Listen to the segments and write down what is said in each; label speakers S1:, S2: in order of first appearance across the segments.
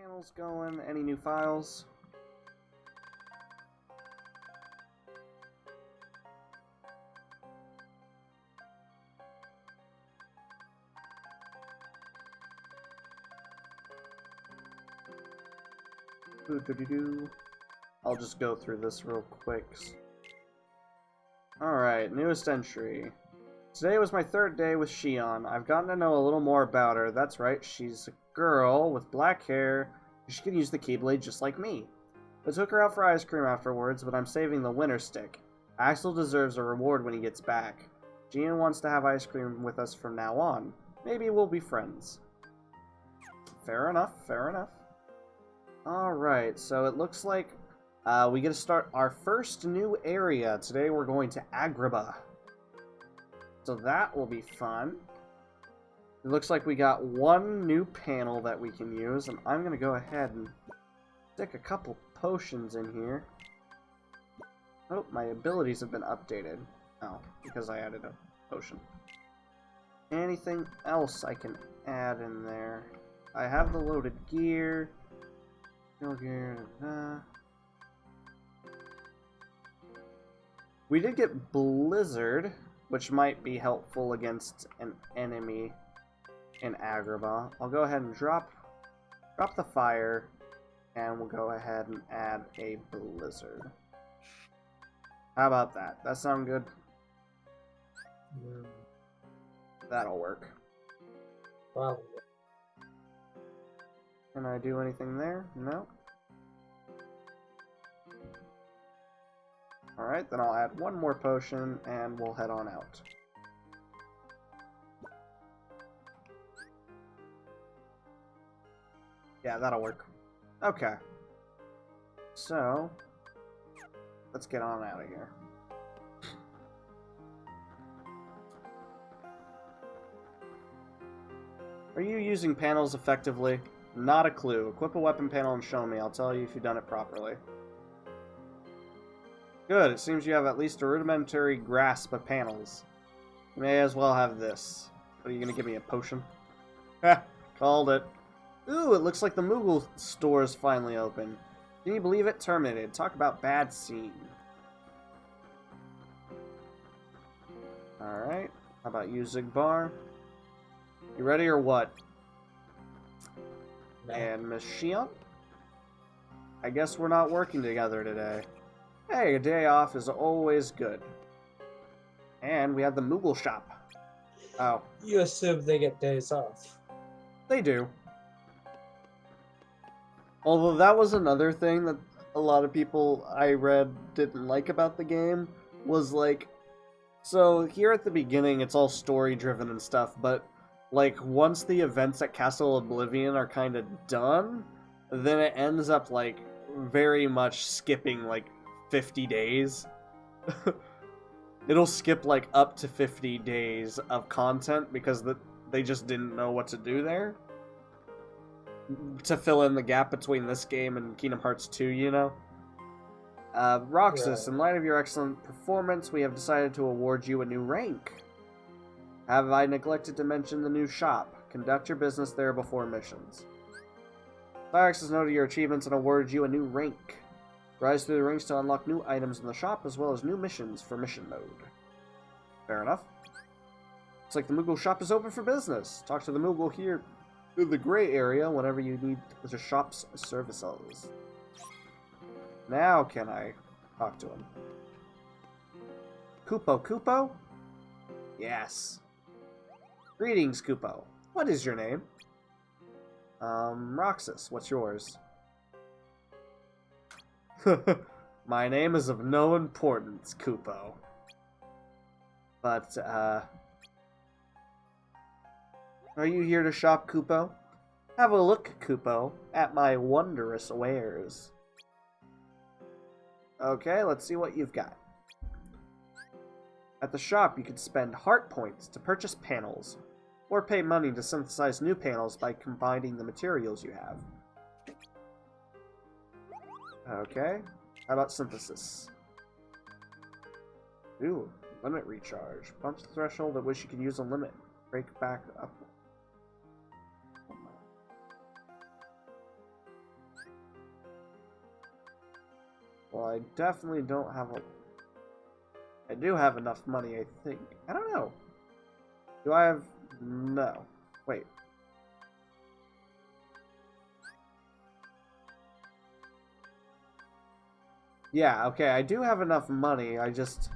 S1: Panels going. Any new files? I'll just go through this real quick. Alright, newest entry. Today was my third day with Shion. I've gotten to know a little more about her. That's right, she's a girl with black hair. She can use the Keyblade just like me. I took her out for ice cream afterwards, but I'm saving the winner stick. Axel deserves a reward when he gets back. Shion wants to have ice cream with us from now on. Maybe we'll be friends. Fair enough, fair enough. Alright, so it looks like we get to start our first new area. Today we're going to Agrabah. So that will be fun. It looks like we got one new panel that we can use, and I'm going to go ahead and stick a couple potions in here. Oh, my abilities have been updated. Oh, because I added a potion. Anything else I can add in there? I have the loaded gear. We did get Blizzard, which might be helpful against an enemy in Agrabah. I'll go ahead and drop the fire, and we'll go ahead and add a Blizzard. How about that? That sound good? That'll work.
S2: Probably.
S1: Can I do anything there? No. Alright, then I'll add one more potion and we'll head on out. Yeah, that'll work. Okay. So, let's get on out of here. Are you using panels effectively? Not a clue. Equip a weapon panel and show me. I'll tell you if you've done it properly. Good. It seems you have at least a rudimentary grasp of panels. You may as well have this. What, are you going to give me a potion? Ha! Called it. Ooh, it looks like the Moogle store is finally open. Can you believe it? Terminated. Talk about bad scene. Alright. How about you, Zigbar? You ready or what? And Miss Shion? I guess we're not working together today. Hey, a day off is always good. And we have the Moogle shop. Oh.
S2: You assume they get days off.
S1: They do. Although that was another thing that a lot of people I read didn't like about the game, was like, so here at the beginning it's all story driven and stuff, but like once the events at Castle Oblivion are kind of done, then it ends up like very much skipping like 50 days. It'll skip like up to 50 days of content because they just didn't know what to do there to fill in the gap between this game and Kingdom Hearts 2, you know? Roxas, in light of your excellent performance, we have decided to award you a new rank. Have I neglected to mention the new shop? Conduct your business there before missions. Cyrix has noted your achievements and awarded you a new rank. Rise through the ranks to unlock new items in the shop, as well as new missions for mission mode. Fair enough. Looks like the Moogle shop is open for business. Talk to the Moogle here in the gray area whenever you need the shop's services. Now can I talk to him? Kupo? Yes. Greetings, Kupo. What is your name? Roxas, what's yours? My name is of no importance, Kupo. But, are you here to shop, Kupo? Have a look, Kupo, at my wondrous wares. Okay, let's see what you've got. At the shop, you can spend heart points to purchase panels, or pay money to synthesize new panels by combining the materials you have. Okay, how about synthesis? Ooh, limit recharge. Bumps the threshold at which you can use a limit. Break back up. Well, I definitely don't have a... I do have enough money, I think. I don't know. Do I have... No. Wait. Yeah, okay, I do have enough money, I just...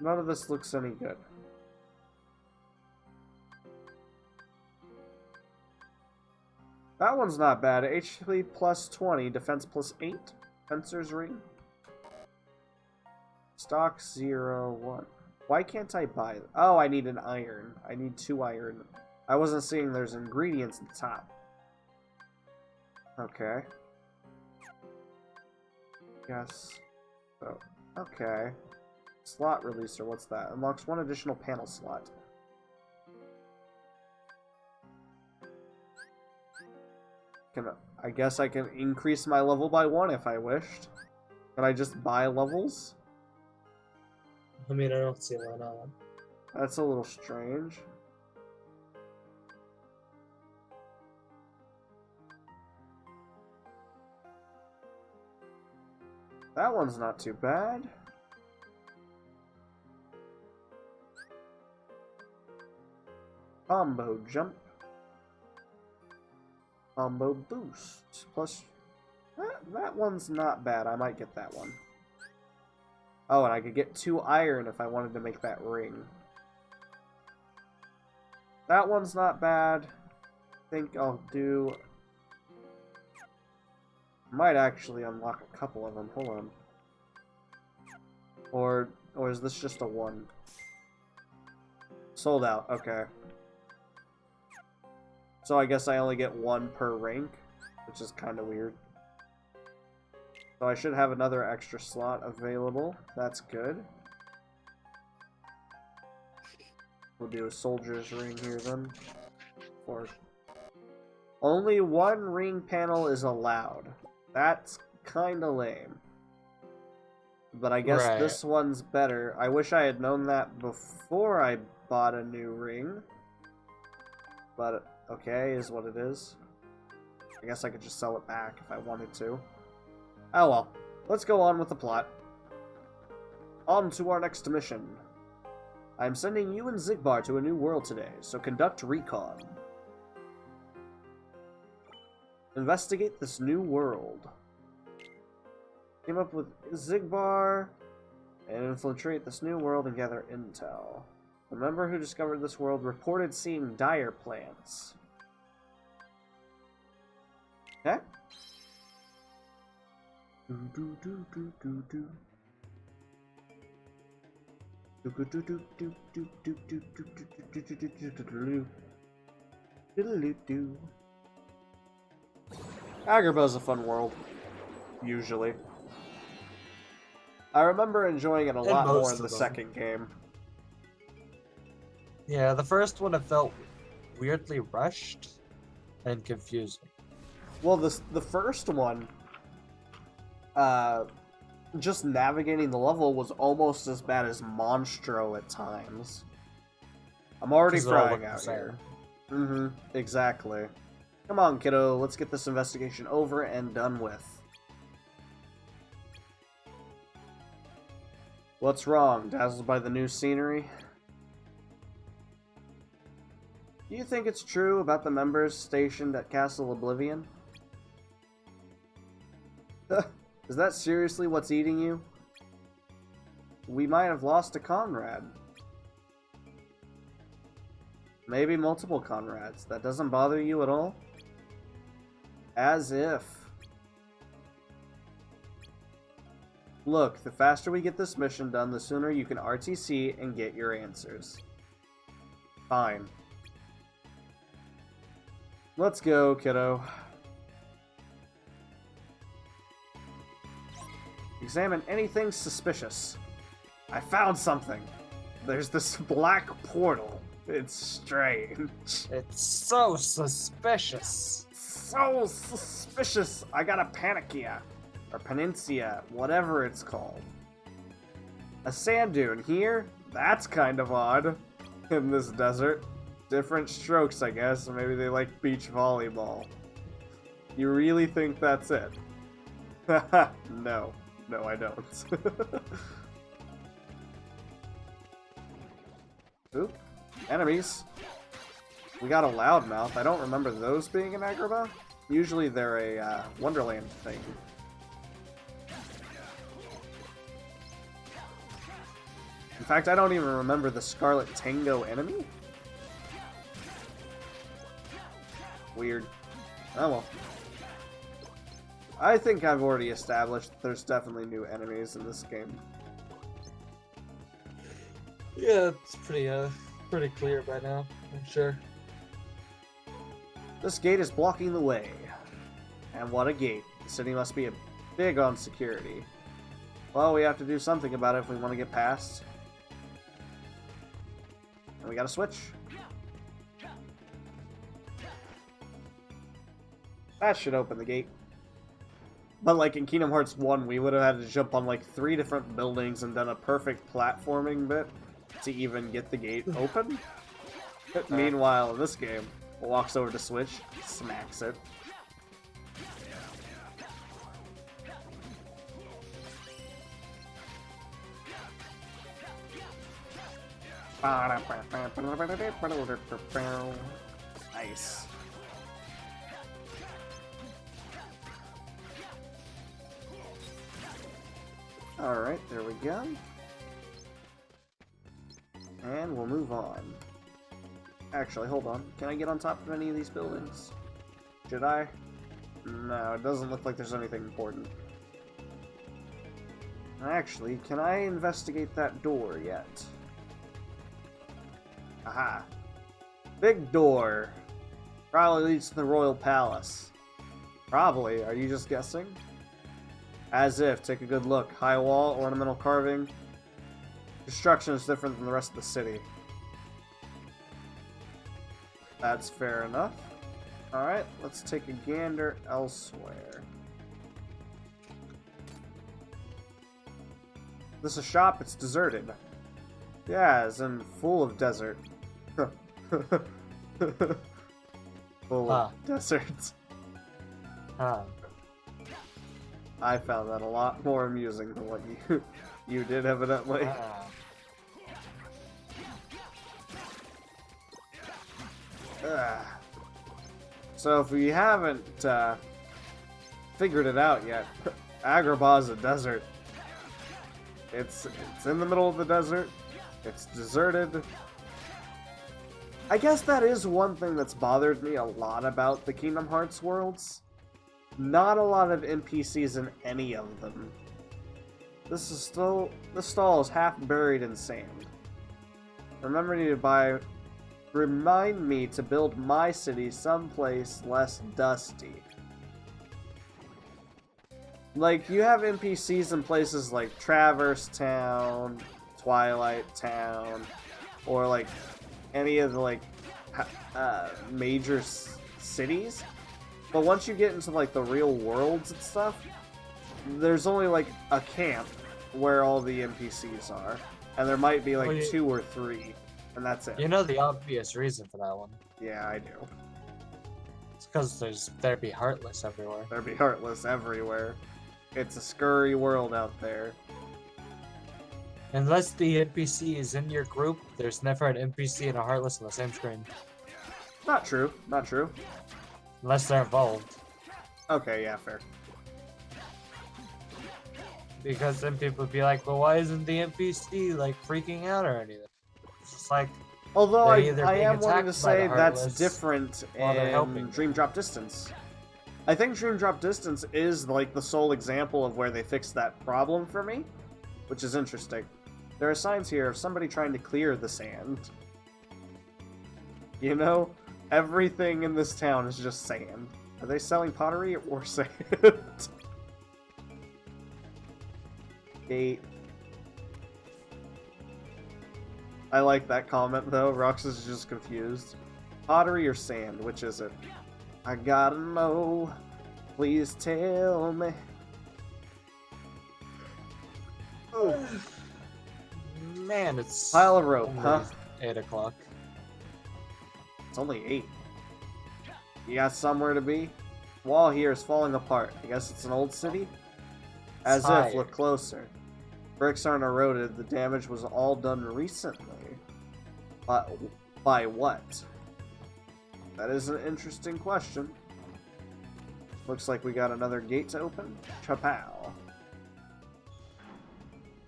S1: None of this looks any good. That one's not bad. HP plus 20, defense plus 8. Fencer's ring. Stock 0, 1. Why can't I buy it? Oh, I need an iron. I need 2 iron. I wasn't seeing there's ingredients at the top. Okay. Yes. So, okay. Slot releaser, what's that? Unlocks 1 additional panel slot. I guess I can increase my level by 1 if I wished. Can I just buy levels?
S2: I mean, I don't see why not.
S1: That's a little strange. That one's not too bad. Combo jump. Combo boost. Plus... That one's not bad. I might get that one. Oh, and I could get 2 iron if I wanted to make that ring. That one's not bad. I think I'll do... Might actually unlock a couple of them. Hold on. Or is this just a 1? Sold out. Okay. So I guess I only get 1 per rank, which is kind of weird. So I should have another extra slot available. That's good. We'll do a soldier's ring here then. Or only 1 ring panel is allowed. That's kind of lame. But I guess this one's better. I wish I had known that before I bought a new ring. But okay, is what it is. I guess I could just sell it back if I wanted to. Oh well. Let's go on with the plot. On to our next mission. I'm sending you and Xigbar to a new world today, so conduct recon. Investigate this new world. Team up with Xigbar and infiltrate this new world and gather intel. The member who discovered this world reported seeing dire plants. Okay. Agrabah's a fun world. Usually. I remember enjoying it a lot more in the second game.
S2: Yeah, the first one it felt weirdly rushed and confusing.
S1: Well, the first one, just navigating the level was almost as bad as Monstro at times. I'm already frying out here. Exactly. Come on, kiddo, let's get this investigation over and done with. What's wrong? Dazzled by the new scenery? Do you think it's true about the members stationed at Castle Oblivion? Is that seriously what's eating you? We might have lost a Conrad. Maybe multiple Conrads. That doesn't bother you at all? As if. Look, the faster we get this mission done, the sooner you can RTC and get your answers. Fine. Let's go, kiddo. Examine anything suspicious. I found something. There's this black portal. It's strange.
S2: It's so suspicious.
S1: So suspicious. I got a Panicia. Or Peninsula. Whatever it's called. A sand dune here? That's kind of odd. In this desert. Different strokes, I guess. Maybe they like beach volleyball. You really think that's it? No. No, I don't. Oop. Enemies. We got a loudmouth. I don't remember those being in Agrabah. Usually they're a Wonderland thing. In fact, I don't even remember the Scarlet Tango enemy. Weird. Oh well. I think I've already established that there's definitely new enemies in this game.
S2: Yeah, it's pretty clear by now, I'm sure.
S1: This gate is blocking the way. And what a gate. The city must be big on security. Well, we have to do something about it if we want to get past. And we gotta switch. That should open the gate. But like in Kingdom Hearts 1, we would have had to jump on like 3 different buildings and done a perfect platforming bit to even get the gate open. Meanwhile, in this game, walks over to switch, smacks it. Nice. Alright, there we go. And we'll move on. Actually, hold on. Can I get on top of any of these buildings? Should I? No, it doesn't look like there's anything important. Actually, can I investigate that door yet? Aha. Big door. Probably leads to the Royal Palace. Probably. Are you just guessing? As if. Take a good look. High wall, ornamental carving. Construction is different than the rest of the city. That's fair enough. Alright, let's take a gander elsewhere. This is a shop, it's deserted. Yeah, as in full of desert. Full of deserts. I found that a lot more amusing than what you did, evidently. So if we haven't figured it out yet, Agrabah is a desert. It's in the middle of the desert. It's deserted. I guess that is one thing that's bothered me a lot about the Kingdom Hearts worlds. Not a lot of NPCs in any of them. This stall is half buried in sand. Remind me to build my city someplace less dusty. Like, you have NPCs in places like Traverse Town, Twilight Town, or like any of the like major cities. But once you get into like the real worlds and stuff, there's only like a camp where all the NPCs are, and there might be like 2 or 3, and that's it.
S2: You know the obvious reason for that one.
S1: Yeah, I do.
S2: It's because there'd be Heartless everywhere.
S1: There'd be Heartless everywhere. It's a scurry world out there.
S2: Unless the NPC is in your group, there's never an NPC and a Heartless on the same screen.
S1: Not true. Not true.
S2: Unless they're involved.
S1: Okay, yeah, fair.
S2: Because then people would be like, well, why isn't the NPC, like, freaking out or anything? It's just like...
S1: Although I am wanting to say that's different in Dream Drop Distance. I think Dream Drop Distance is, like, the sole example of where they fixed that problem for me, which is interesting. There are signs here of somebody trying to clear the sand. You know? Everything in this town is just sand. Are they selling pottery or sand? Gate. I like that comment though. Rox is just confused. Pottery or sand? Which is it? I gotta know. Please tell me. Oh.
S2: Man, it's...
S1: Pile of rope, huh?
S2: 8 o'clock.
S1: It's only 8. You got somewhere to be? Wall here is falling apart. I guess it's an old city? As if, look closer. Bricks aren't eroded. The damage was all done recently. But by what? That is an interesting question. Looks like we got another gate to open. Chapow.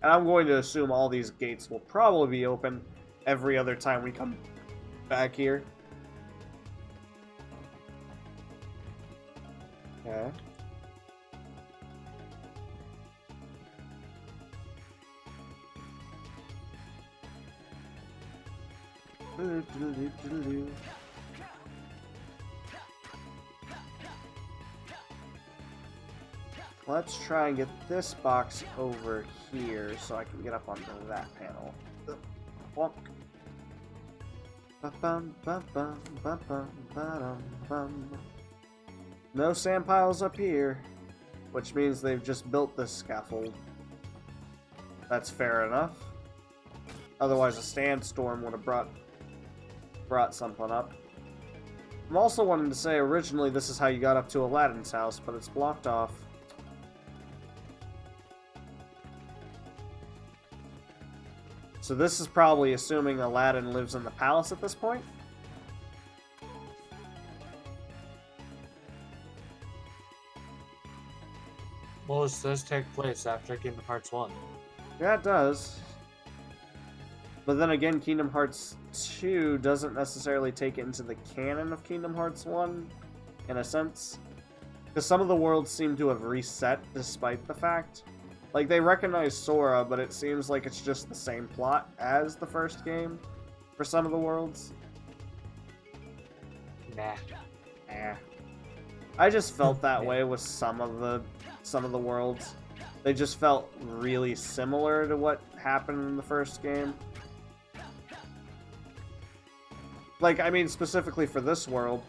S1: And I'm going to assume all these gates will probably be open every other time we come back here. Okay. Let's try and get this box over here so I can get up onto that panel. Bonk. No sand piles up here, which means they've just built this scaffold. That's fair enough. Otherwise a sandstorm would have brought something up. I'm also wanting to say originally this is how you got up to Aladdin's house, but it's blocked off. So this is probably assuming Aladdin lives in the palace at this point.
S2: Well, this does take place after Kingdom Hearts 1.
S1: Yeah, it does. But then again, Kingdom Hearts 2 doesn't necessarily take it into the canon of Kingdom Hearts 1, in a sense. Because some of the worlds seem to have reset despite the fact. Like, they recognize Sora, but it seems like it's just the same plot as the first game for some of the worlds.
S2: Nah.
S1: I just felt that way with some of the worlds. They just felt really similar to what happened in the first game. Like, I mean, specifically for this world.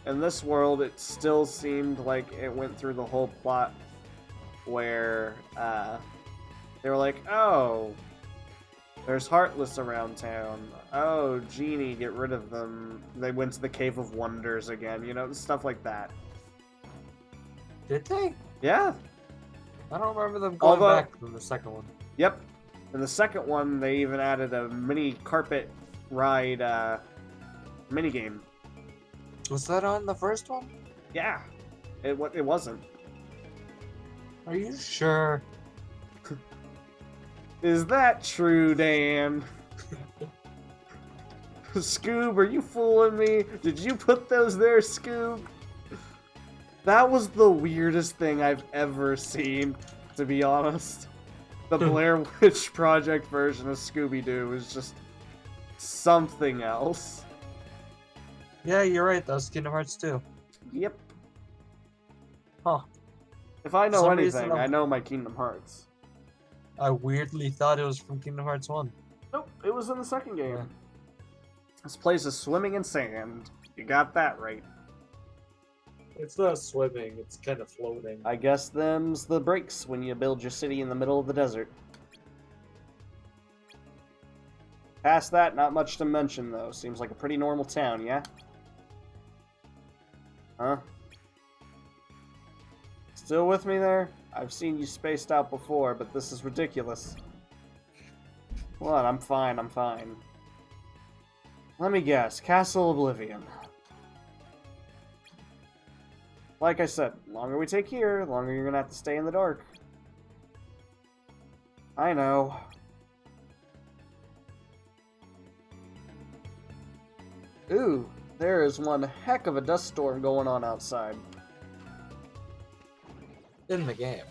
S1: In this world, it still seemed like it went through the whole plot where they were like, oh, there's Heartless around town. Oh, Genie, get rid of them. They went to the Cave of Wonders again, you know, stuff like that.
S2: Did they?
S1: Yeah.
S2: I don't remember them going back from the second one.
S1: Yep. In the second one, they even added a mini carpet ride minigame.
S2: Was that on the first one?
S1: Yeah. It wasn't.
S2: Are you sure?
S1: Is that true, Dan? Scoob, are you fooling me? Did you put those there, Scoob? That was the weirdest thing I've ever seen, to be honest. The Blair Witch Project version of Scooby-Doo is just something else.
S2: Yeah, you're right. That was Kingdom Hearts 2.
S1: Yep.
S2: Huh.
S1: If I know
S2: For some
S1: anything,
S2: reason,
S1: I know my Kingdom Hearts.
S2: I weirdly thought it was from Kingdom Hearts 1.
S1: Nope, it was in the second game.
S2: Yeah.
S1: This place is swimming in sand. You got that right.
S2: It's not swimming, it's kind of floating.
S1: I guess them's the breaks when you build your city in the middle of the desert. Past that, not much to mention, though. Seems like a pretty normal town, yeah? Huh? Still with me there? I've seen you spaced out before, but this is ridiculous. What? I'm fine, I'm fine. Let me guess. Castle Oblivion. Like I said, the longer we take here, the longer you're gonna have to stay in the dark. I know. Ooh, there is one heck of a dust storm going on outside.
S2: In the game.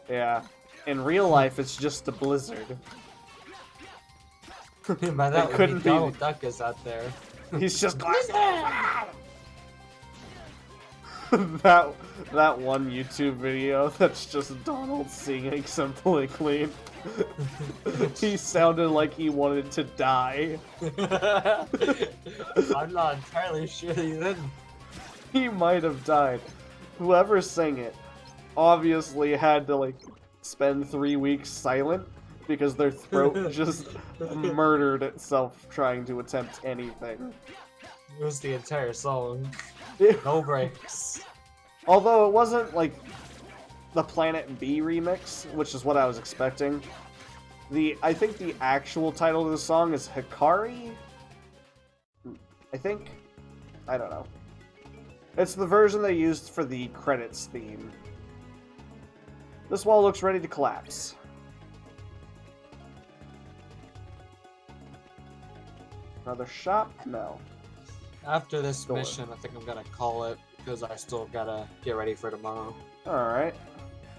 S1: Yeah. In real life, it's just a blizzard.
S2: By that
S1: It couldn't be.
S2: Donald Duck is out there.
S1: He's just that one YouTube video that's just Donald singing Simply Clean. He sounded like he wanted to die.
S2: I'm not entirely sure he didn't.
S1: He might have died. Whoever sang it obviously had to like spend 3 weeks silent because their throat just murdered itself trying to attempt anything.
S2: It was the entire song. No breaks.
S1: Although it wasn't like the Planet B remix, which is what I was expecting. I think the actual title of the song is Hikari? I think? I don't know. It's the version they used for the credits theme. This wall looks ready to collapse. Another shop? No.
S2: After this
S1: Door.
S2: mission, I think I'm gonna call it because I still gotta get ready for tomorrow.
S1: Alright.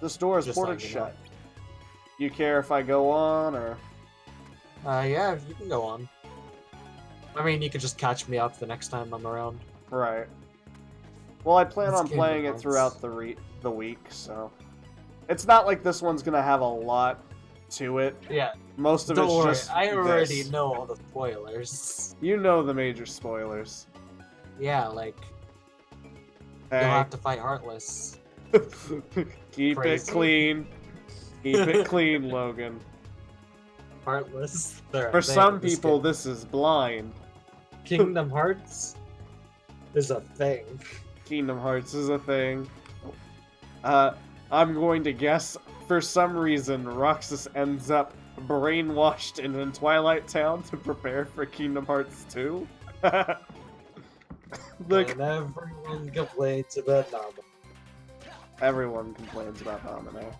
S1: This door is
S2: Just
S1: boarded
S2: letting you know.
S1: shut. You care if I go on, or...?
S2: Yeah, you can go on. I mean, you could just catch me up the next time I'm around.
S1: Right. Well, I plan
S2: It's
S1: on playing
S2: Kingdom
S1: it throughout the week, so... It's not like this one's gonna have a lot to it.
S2: Yeah,
S1: Most of
S2: don't
S1: it's
S2: worry,
S1: just
S2: I already
S1: this.
S2: know all the spoilers.
S1: You know the major spoilers.
S2: Yeah, like,
S1: Hey.
S2: you'll have to fight Heartless.
S1: Keep
S2: Crazy.
S1: it clean. Keep it clean, Logan.
S2: Heartless? They're a
S1: For
S2: thing
S1: some
S2: in this
S1: people,
S2: game.
S1: this is blind.
S2: Kingdom Hearts is a thing.
S1: Kingdom Hearts is a thing. I'm going to guess, for some reason, Roxas ends up brainwashed in Twilight Town to prepare for Kingdom Hearts 2. Look,
S2: And everyone complains about Nama.
S1: everyone complains about Domino.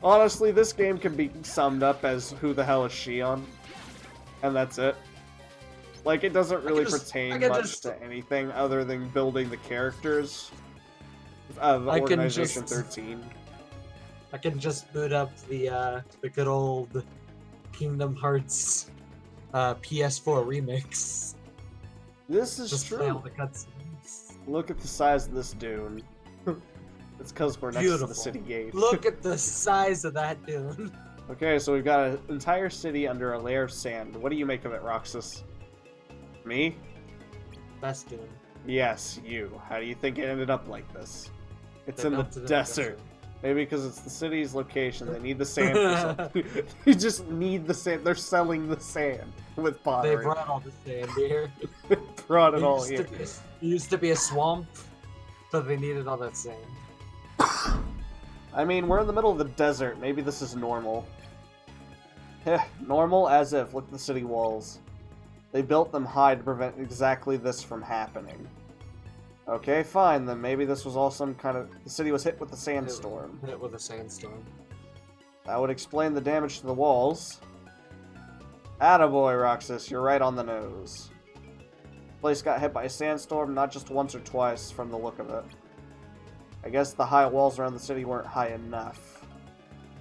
S1: Honestly, this game can be summed up as who the hell is Shion? And that's it. Like, it doesn't really pertain much to anything other than building the characters of Organization 13.
S2: I can just boot up the good old Kingdom Hearts PS4 remix.
S1: This is
S2: Just play all
S1: true.
S2: the cutscenes.
S1: Look at the size of this dune. It's because we're next to
S2: Beautiful.
S1: the city gate.
S2: Look at the size of that dune.
S1: Okay, so we've got an entire city under a layer of sand. What do you make of it, Roxas? Me?
S2: Best dune.
S1: Yes, you. How do you think it ended up like this? It's
S2: They
S1: in the
S2: built it
S1: desert. Maybe because it's the city's location. They need the sand for something. You just need the sand. They're selling the sand with
S2: They
S1: pottery.
S2: brought all the sand here.
S1: They brought it all
S2: used
S1: here.
S2: to be- it used to be a swamp, but they needed all that sand.
S1: I mean, we're in the middle of the desert. Maybe this is normal. Heh, normal as if. Look at the city walls. They built them high to prevent exactly this from happening. Okay, fine, then maybe this was all some kind of... The city was hit with a sandstorm.
S2: Hit with a sandstorm.
S1: That would explain the damage to the walls. Attaboy, Roxas, you're right on the nose. Place got hit by a sandstorm not just once or twice from the look of it. I guess the high walls around the city weren't high enough.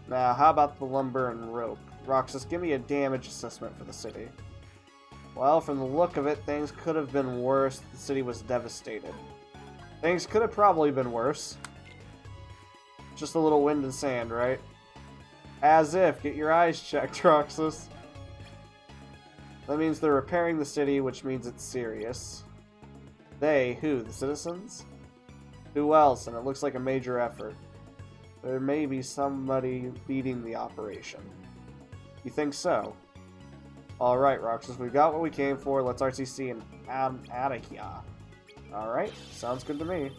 S1: Now, how about the lumber and rope? Roxas, give me a damage assessment for the city. Well, from the look of it, things could have been worse. The city was devastated. Things could have probably been worse. Just a little wind and sand, right? As if. Get your eyes checked, Roxas. That means they're repairing the city, which means it's serious. They, who? The citizens? Who else? And it looks like a major effort. There may be somebody leading the operation. You think so? Alright, Roxas, we got what we came for. Let's RTC and out of here. Alright, sounds good to me.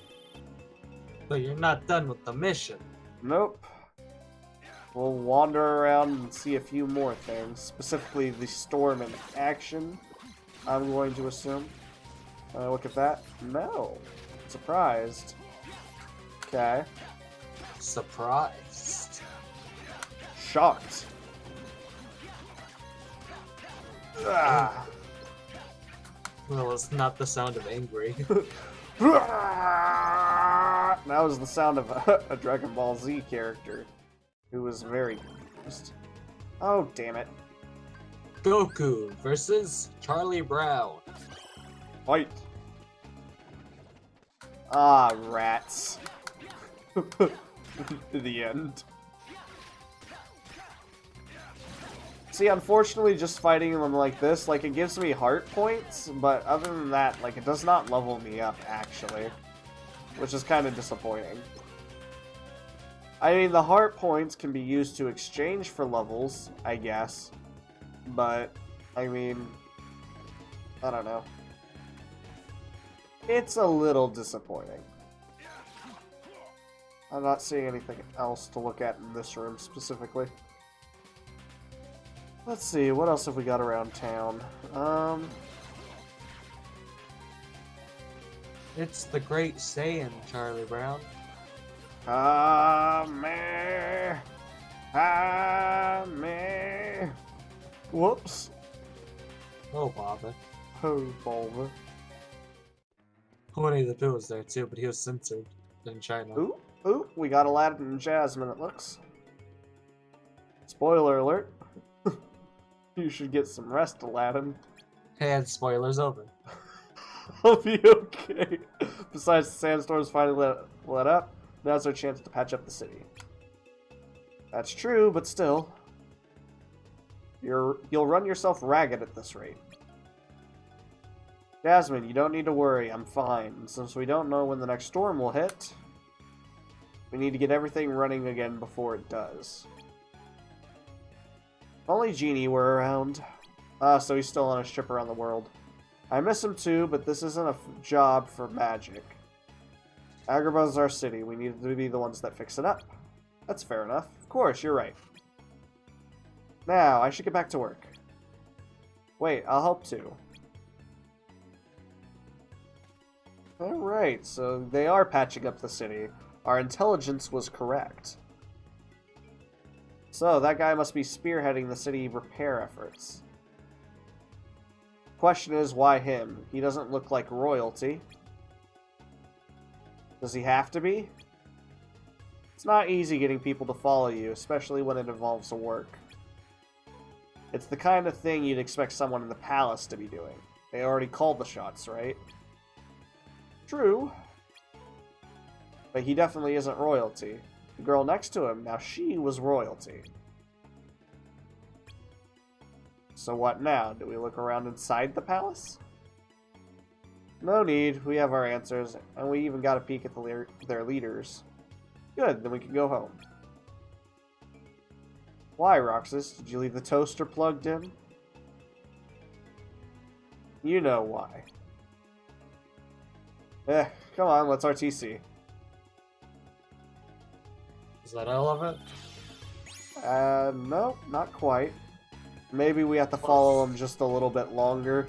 S2: But you're not done with the mission.
S1: Nope. We'll wander around and see a few more things. Specifically, the storm in action, I'm going to assume. Look at that. No. Surprised. Okay.
S2: Surprised.
S1: Shocked. Ah.
S2: Well, it's not the sound of angry.
S1: That was the sound of a Dragon Ball Z character who was very confused. Oh, damn it.
S2: Goku versus Charlie Brown.
S1: Fight. Ah, rats. The end. See, unfortunately, just fighting them like this, like, it gives me heart points, but other than that, like, it does not level me up, actually. Which is kind of disappointing. I mean, the heart points can be used to exchange for levels, I guess. But, I mean, I don't know. It's a little disappointing. I'm not seeing anything else to look at in this room specifically. Let's see, what else have we got around town?
S2: It's the great saying, Charlie Brown.
S1: Meh. Meh. Whoops.
S2: Oh, bother.
S1: Oh, bother.
S2: Winnie the Pooh was there too, but he was censored in China.
S1: Ooh, ooh, we got Aladdin and Jasmine, it looks. Spoiler alert. You should get some rest, Aladdin.
S2: And spoilers over.
S1: I'll be okay. Besides, the sandstorm's finally let up. Now's our chance to patch up the city. That's true, but still. You'll run yourself ragged at this rate. Jasmine, you don't need to worry. I'm fine. And since we don't know when the next storm will hit, we need to get everything running again before it does. If only Genie were around. So he's still on his trip around the world. I miss him too, but this isn't a job for magic. Agrabah is our city. We need to be the ones that fix it up. That's fair enough. Of course, you're right. Now, I should get back to work. Wait, I'll help too. Alright, so they are patching up the city. Our intelligence was correct. So, that guy must be spearheading the city repair efforts. Question is, why him? He doesn't look like royalty. Does he have to be? It's not easy getting people to follow you, especially when it involves work. It's the kind of thing you'd expect someone in the palace to be doing. They already called the shots, right? True. But he definitely isn't royalty. The girl next to him, now she was royalty. So what now? Do we look around inside the palace? No need. We have our answers, and we even got a peek at their leaders. Good, then we can go home. Why, Roxas? Did you leave the toaster plugged in? You know why. Come on, let's RTC.
S2: Is that all of it?
S1: No, not quite. Maybe we have to follow him just a little bit longer.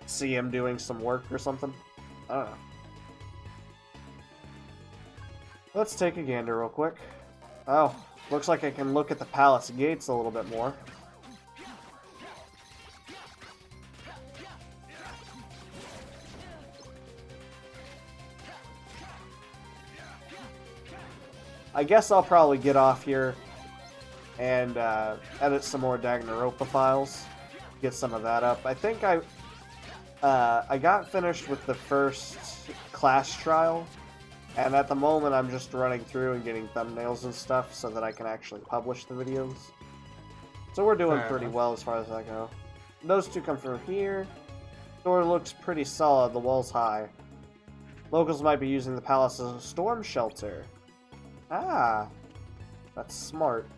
S1: See him doing some work or something. I don't know. Let's take a gander real quick. Oh, looks like I can look at the palace gates a little bit more. I guess I'll probably get off here and edit some more Danganronpa files. Get some of that up. I think I got finished with the first class trial, and at the moment I'm just running through and getting thumbnails and stuff so that I can actually publish the videos. So we're doing pretty well as far as I go. Those two come from here. Door looks pretty solid, the wall's high. Locals might be using the palace as a storm shelter. Ah, that's smart.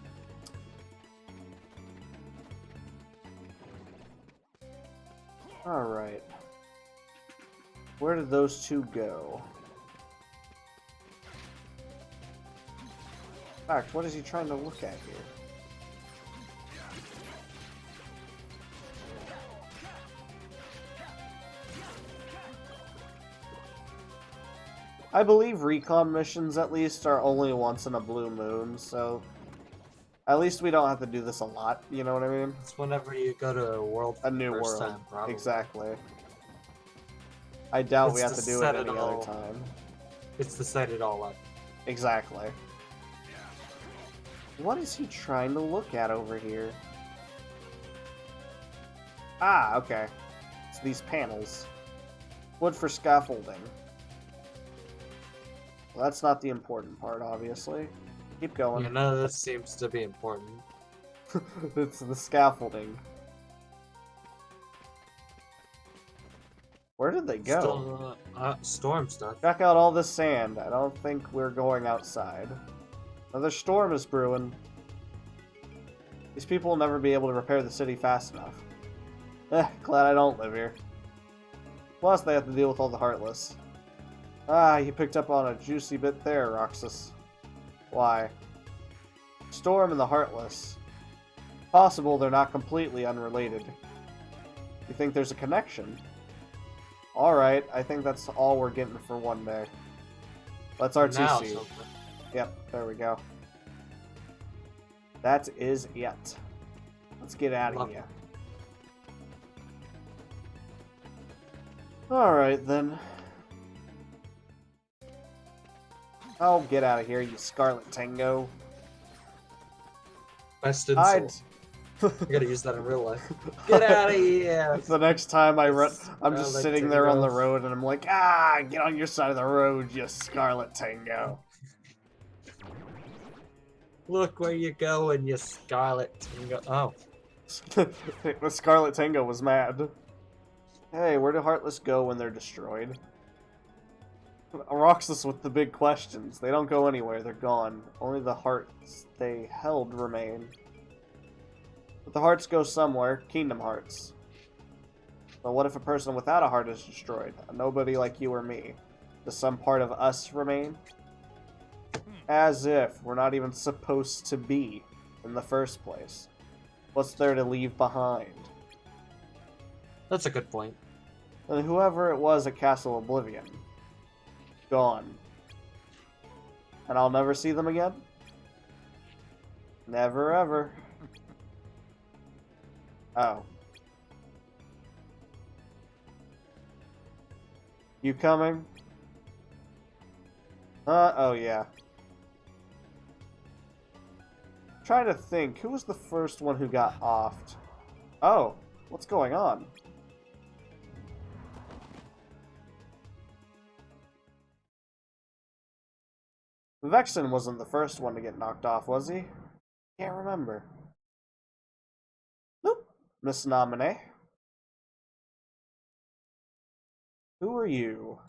S1: Alright. Where did those two go? In fact, what is he trying to look at here? I believe recon missions, at least, are only once in a blue moon, so at least we don't have to do this a lot, you know what I mean?
S2: It's whenever you go to a world for
S1: A new
S2: the first
S1: world,
S2: time, probably.
S1: exactly. I doubt we
S2: It's
S1: have
S2: to
S1: to do it
S2: set
S1: any
S2: it
S1: other
S2: all.
S1: time.
S2: It's to set it all up.
S1: Exactly. What is he trying to look at over here? Ah, okay. It's these panels. Wood for scaffolding. Well, that's not the important part, obviously. Keep going.
S2: You know, this seems to be important.
S1: It's the scaffolding. Where did they go?
S2: Still, storm stuff.
S1: Check out all this sand. I don't think we're going outside. Another storm is brewing. These people will never be able to repair the city fast enough. Glad I don't live here. Plus, they have to deal with all the Heartless. Ah, you picked up on a juicy bit there, Roxas. Why? Storm and the Heartless. Possible they're not completely unrelated. You think there's a connection? Alright, I think that's all we're getting for one day. Let's RTC. Yep, there we go. That is it. Let's get out of here. Alright then. Oh, get out of here, you Scarlet Tango.
S2: Best insult. I gotta use that in real life. Get out of here!
S1: The next time I run, I'm just
S2: Scarlet
S1: sitting there on
S2: Tango.
S1: the road and I'm like, ah, get on your side of the road, you Scarlet Tango.
S2: Look where you're going, you Scarlet Tango. Oh.
S1: The Scarlet Tango was mad. Hey, where do Heartless go when they're destroyed? Roxas with the big questions. They don't go anywhere, they're gone. Only the hearts they held remain. But the hearts go somewhere, Kingdom Hearts. But what if a person without a heart is destroyed? A nobody like you or me? Does some part of us remain? As if we're not even supposed to be in the first place. What's there to leave behind?
S2: That's a good point.
S1: And whoever it was at Castle Oblivion, gone. And I'll never see them again? Never ever. Oh. You coming? Oh yeah. Trying to think, who was the first one who got offed? Oh, what's going on? Vexen wasn't the first one to get knocked off, was he? Can't remember. Nope. Miss Nominee. Who are you?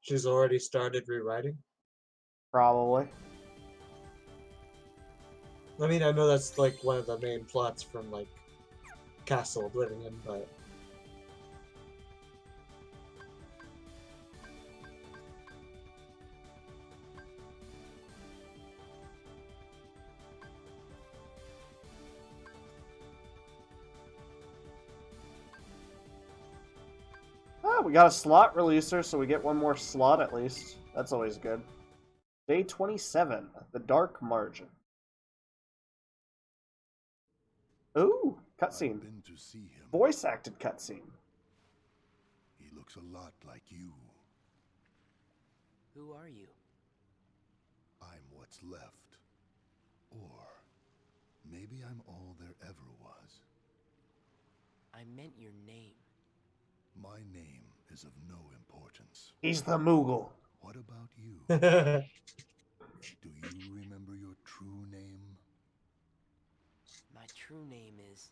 S2: She's already started rewriting.
S1: Probably.
S2: I mean, I know that's like one of the main plots from like Castle Oblivion, but
S1: Oh, we got a slot releaser, so we get one more slot at least. That's always good. Day 27, the Dark Margin. Ooh, cutscene.
S3: I've been to see him.
S1: Voice acted cutscene.
S3: He looks a lot like you.
S4: Who are you?
S3: I'm what's left. Or maybe I'm all there ever was.
S4: I meant your name.
S3: My name is of no importance.
S1: He's the Moogle.
S3: What about you? Do you remember your true name?
S4: My true name is...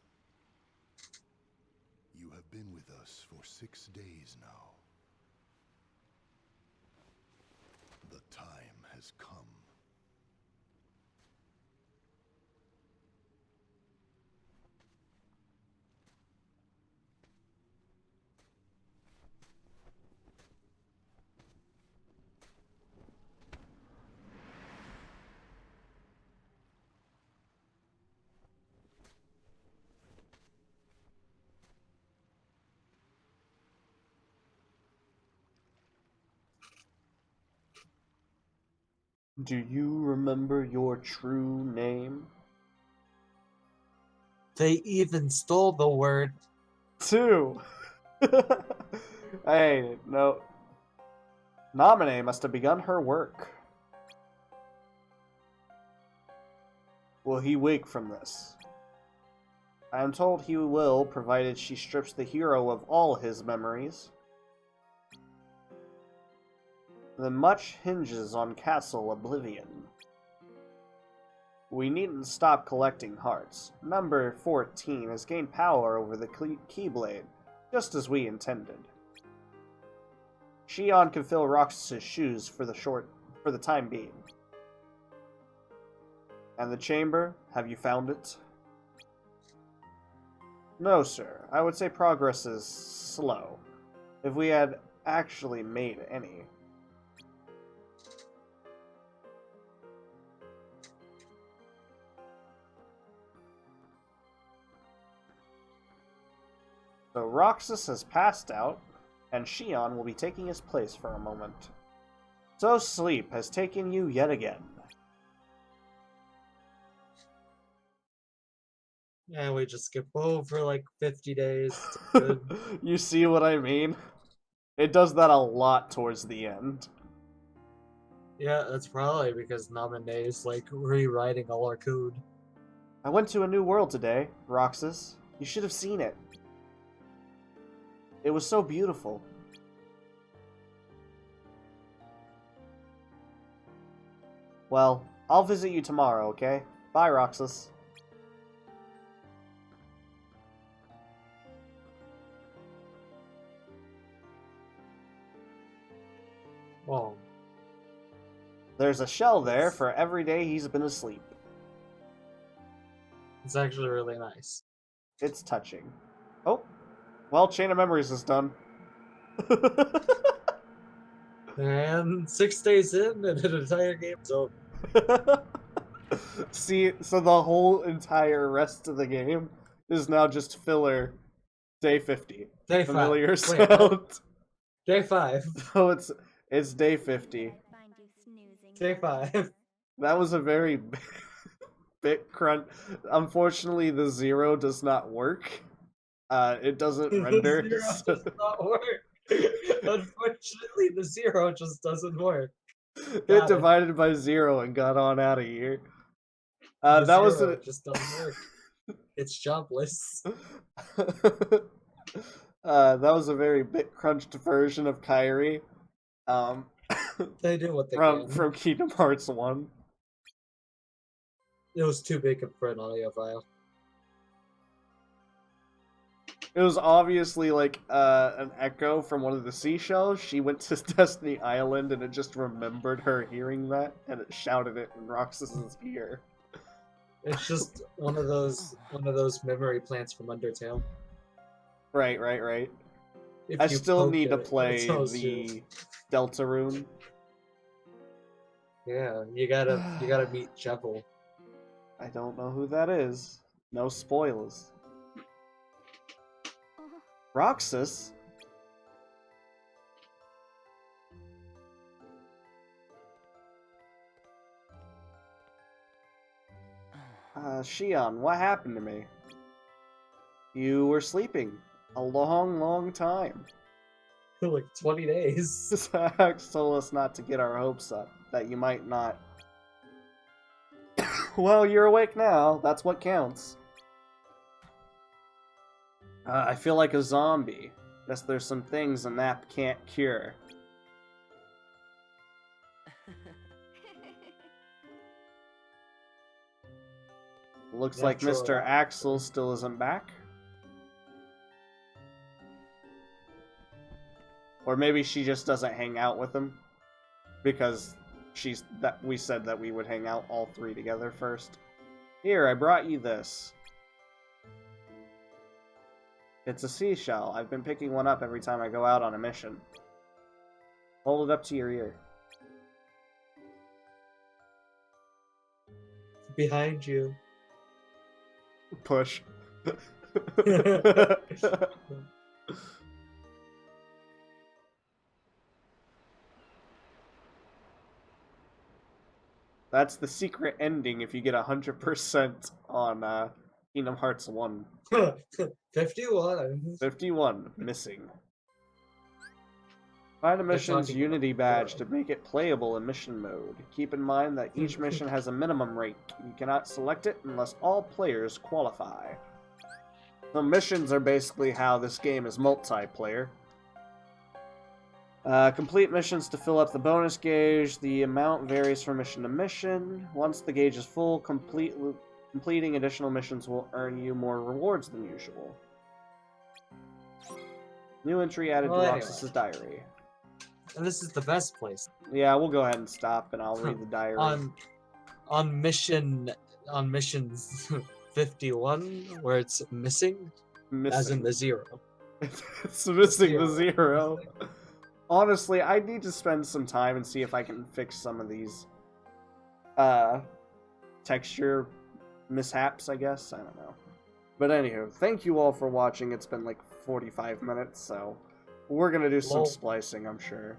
S3: You have been with us for 6 days now. The time has come.
S1: Do you remember your true name?
S2: they even stole the word.
S1: 2. Hey, no. Nominee must have begun her work. Will he wake from this? I am told he will, provided she strips the hero of all his memories. Then much hinges on Castle Oblivion. We needn't stop collecting hearts. Number 14 has gained power over the Keyblade, just as we intended. Shion can fill Roxas' shoes for the time being. And the chamber, have you found it? No, sir. I would say progress is slow. If we had actually made any. So Roxas has passed out, and Shion will be taking his place for a moment. So sleep has taken you yet again.
S2: Yeah, we just skip over like 50 days. It's good.
S1: You see what I mean? It does that a lot towards the end.
S2: Yeah, that's probably because Namine is like rewriting all our code.
S1: I went to a new world today, Roxas. You should have seen it. It was so beautiful. Well, I'll visit you tomorrow, okay? Bye, Roxas.
S2: Oh,
S1: There's a shell there
S2: Yes.
S1: for every day he's been asleep.
S2: it's actually really nice.
S1: It's touching. Oh, well, Chain of Memories is done.
S2: And 6 days in, and an entire game's over.
S1: See, so the whole entire rest of the game is now just filler. Day 50.
S2: Day 5.
S1: Familiar
S2: Wait,
S1: sound.
S2: no, Day 5.
S1: So it's day 50.
S2: Day 5.
S1: That was a very bit crunch. Unfortunately, the 0 does not work. It doesn't render.
S2: The 0 does not work. Unfortunately, the 0 just doesn't work.
S1: It
S2: Got it.
S1: divided by 0 and got on out of here.
S2: The
S1: That was
S2: 0 just doesn't work. It's jobless.
S1: That was a very bit crunched version of Kyrie.
S2: They do what they
S1: from
S2: can.
S1: Kingdom Hearts 1.
S2: It was too big for an audio file.
S1: It was obviously like an echo from one of the seashells. She went to Destiny Island and it just remembered her hearing that and it shouted it in Roxas's ear.
S2: It's just one of those memory plants from Undertale.
S1: Right.
S2: If
S1: I
S2: you
S1: still
S2: poke
S1: need to
S2: it,
S1: play
S2: it tells you.
S1: the Deltarune.
S2: Yeah, you gotta meet Jekyll.
S1: I don't know who that is. No spoilers. Roxas? Shion, what happened to me? You were sleeping a long time.
S2: For like 20 days.
S1: Zax told us not to get our hopes up, that you might not. Well, you're awake now. That's what counts. I feel like a zombie. Guess there's some things a nap can't cure. Looks like
S2: Naturally.
S1: Mr. Axel still isn't back. Or maybe she just doesn't hang out with him. Because we said that we would hang out all three together first. Here, I brought you this. It's a seashell. I've been picking one up every time I go out on a mission. Hold it up to your ear.
S2: Behind you.
S1: Push. That's the secret ending if you get 100% on Kingdom Hearts 1.
S2: 51.
S1: 51, missing. Find a
S2: They're
S1: mission's
S2: talking
S1: Unity
S2: about
S1: badge
S2: zero.
S1: to make it playable in mission mode. Keep in mind that each mission has a minimum rank. You cannot select it unless all players qualify. So missions are basically how this game is multiplayer. Complete missions to fill up the bonus gauge. The amount varies from mission to mission. Once the gauge is full, completing additional missions will earn you more rewards than usual. New entry added
S2: Well,
S1: to
S2: anyway.
S1: Roxas's diary.
S2: And this is the best place.
S1: Yeah, we'll go ahead and stop and I'll read the diary.
S2: On missions 51, where it's missing, as in the 0.
S1: It's missing the
S2: Zero.
S1: 0. Honestly, I need to spend some time and see if I can fix some of these texture mishaps, I guess. I don't know. But anywho, thank you all for watching. It's been like 45 minutes, so we're gonna do some
S2: Lol.
S1: splicing, I'm sure.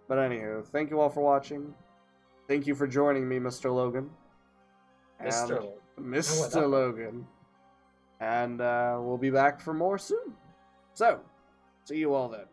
S1: But anywho, thank you all for watching. Thank you for joining me, Mr. Logan. And
S2: Mr. Logan.
S1: Mr. Logan. And we'll be back for more soon. So, see you all then.